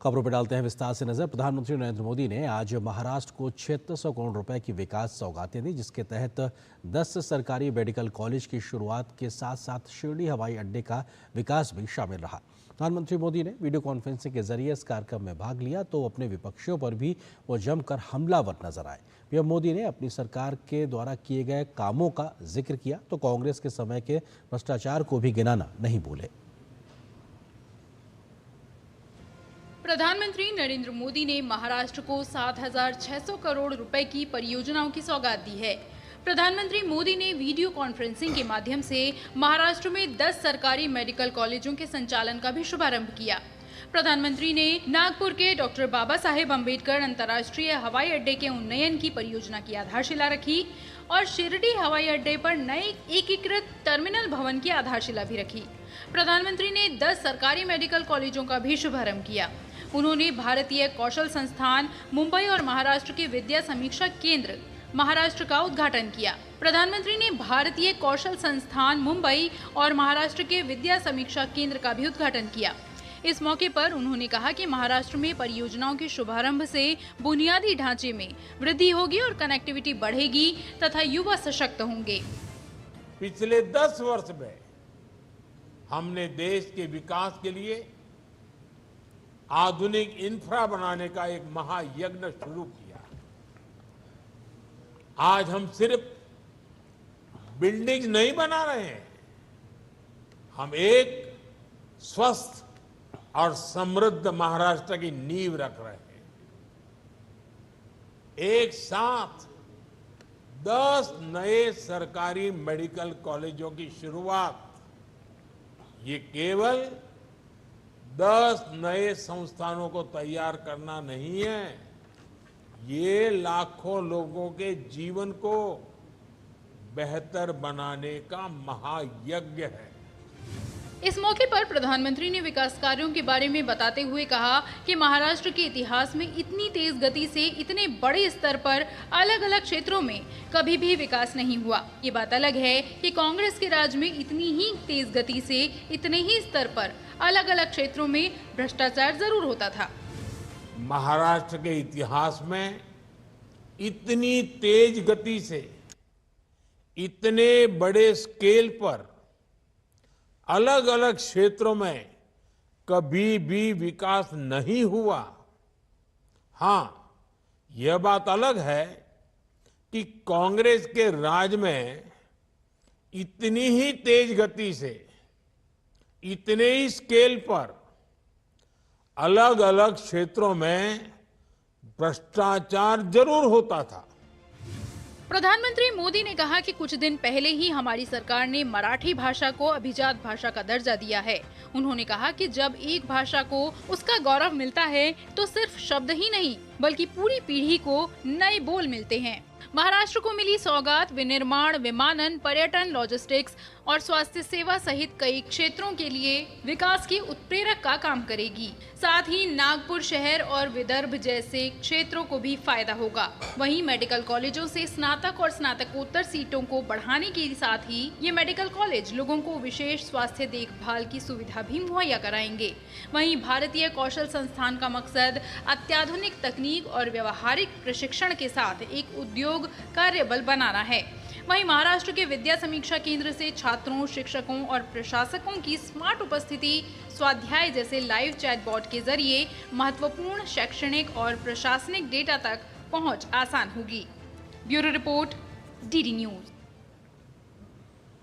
खबरों पर डालते हैं विस्तार से नजर। प्रधानमंत्री नरेंद्र मोदी ने आज महाराष्ट्र को 7600 करोड़ रुपए की विकास सौगातें दी, जिसके तहत 10 सरकारी मेडिकल कॉलेज की शुरुआत के साथ साथ शिरडी हवाई अड्डे का विकास भी शामिल रहा। प्रधानमंत्री मोदी ने वीडियो कॉन्फ्रेंसिंग के जरिए इस कार्यक्रम में भाग लिया तो अपने विपक्षियों पर भी वो जमकर हमलावर नजर आए। पीएम मोदी ने अपनी सरकार के द्वारा किए गए कामों का जिक्र किया तो कांग्रेस के समय के भ्रष्टाचार को भी गिनाना नहीं भूले। प्रधानमंत्री नरेंद्र मोदी ने महाराष्ट्र को 7,600 करोड़ रुपए की परियोजनाओं की सौगात दी है। प्रधानमंत्री मोदी ने वीडियो कॉन्फ्रेंसिंग के माध्यम से महाराष्ट्र में 10 सरकारी मेडिकल कॉलेजों के संचालन का भी शुभारंभ किया। प्रधानमंत्री ने नागपुर के डॉक्टर बाबा साहेब अम्बेडकर अंतर्राष्ट्रीय हवाई अड्डे के उन्नयन की परियोजना की आधारशिला रखी और शिरडी हवाई अड्डे पर नए एकीकृत टर्मिनल भवन की आधारशिला भी रखी। प्रधानमंत्री ने 10 सरकारी मेडिकल कॉलेजों का भी शुभारंभ किया। उन्होंने भारतीय कौशल संस्थान मुंबई और महाराष्ट्र के विद्या समीक्षा केंद्र महाराष्ट्र का उद्घाटन किया। प्रधानमंत्री ने भारतीय कौशल संस्थान मुंबई और महाराष्ट्र के विद्या समीक्षा केंद्र का भी उद्घाटन किया। इस मौके पर उन्होंने कहा कि महाराष्ट्र में परियोजनाओं के शुभारंभ से बुनियादी ढांचे में वृद्धि होगी और कनेक्टिविटी बढ़ेगी तथा युवा सशक्त होंगे। पिछले 10 वर्ष में हमने देश के विकास के लिए आधुनिक इंफ्रा बनाने का एक महायज्ञ शुरू किया। आज हम सिर्फ बिल्डिंग नहीं बना रहे हैं, हम एक स्वस्थ और समृद्ध महाराष्ट्र की नींव रख रहे हैं। एक साथ 10 नए सरकारी मेडिकल कॉलेजों की शुरुआत, ये केवल 10 नए संस्थानों को तैयार करना नहीं है, ये लाखों लोगों के जीवन को बेहतर बनाने का महायज्ञ है। इस मौके पर प्रधानमंत्री ने विकास कार्यों के बारे में बताते हुए कहा कि महाराष्ट्र के इतिहास में इतनी तेज गति से इतने बड़े स्तर पर अलग अलग क्षेत्रों में कभी भी विकास नहीं हुआ। ये बात अलग है कि कांग्रेस के राज में इतनी ही तेज गति से इतने ही स्तर पर अलग अलग क्षेत्रों में भ्रष्टाचार जरूर होता था। महाराष्ट्र के इतिहास में इतनी तेज गति से इतने बड़े स्केल पर अलग अलग क्षेत्रों में कभी भी विकास नहीं हुआ। हां, यह बात अलग है कि कांग्रेस के राज में इतनी ही तेज गति से इतने ही स्केल पर अलग अलग क्षेत्रों में भ्रष्टाचार जरूर होता था। प्रधानमंत्री मोदी ने कहा कि कुछ दिन पहले ही हमारी सरकार ने मराठी भाषा को अभिजात भाषा का दर्जा दिया है। उन्होंने कहा कि जब एक भाषा को उसका गौरव मिलता है तो सिर्फ शब्द ही नहीं बल्कि पूरी पीढ़ी को नए बोल मिलते हैं। महाराष्ट्र को मिली सौगात विनिर्माण, विमानन, पर्यटन, लॉजिस्टिक्स और स्वास्थ्य सेवा सहित कई क्षेत्रों के लिए विकास के उत्प्रेरक का काम करेगी। साथ ही नागपुर शहर और विदर्भ जैसे क्षेत्रों को भी फायदा होगा। वहीं मेडिकल कॉलेजों से स्नातक और स्नातकोत्तर सीटों को बढ़ाने के साथ ही ये मेडिकल कॉलेज लोगों को विशेष स्वास्थ्य देखभाल की सुविधा भी मुहैया कराएंगे। वहीं भारतीय कौशल संस्थान का मकसद अत्याधुनिक तकनीक और व्यवहारिक प्रशिक्षण के साथ एक उद्योग कार्यबल बनाना है। वहीं महाराष्ट्र के विद्या समीक्षा केंद्र से छात्रों, शिक्षकों और प्रशासकों की स्मार्ट उपस्थिति, स्वाध्याय जैसे लाइव चैटबॉट के जरिए महत्वपूर्ण शैक्षणिक और प्रशासनिक डेटा तक पहुंच आसान होगी। Bureau report, DD news.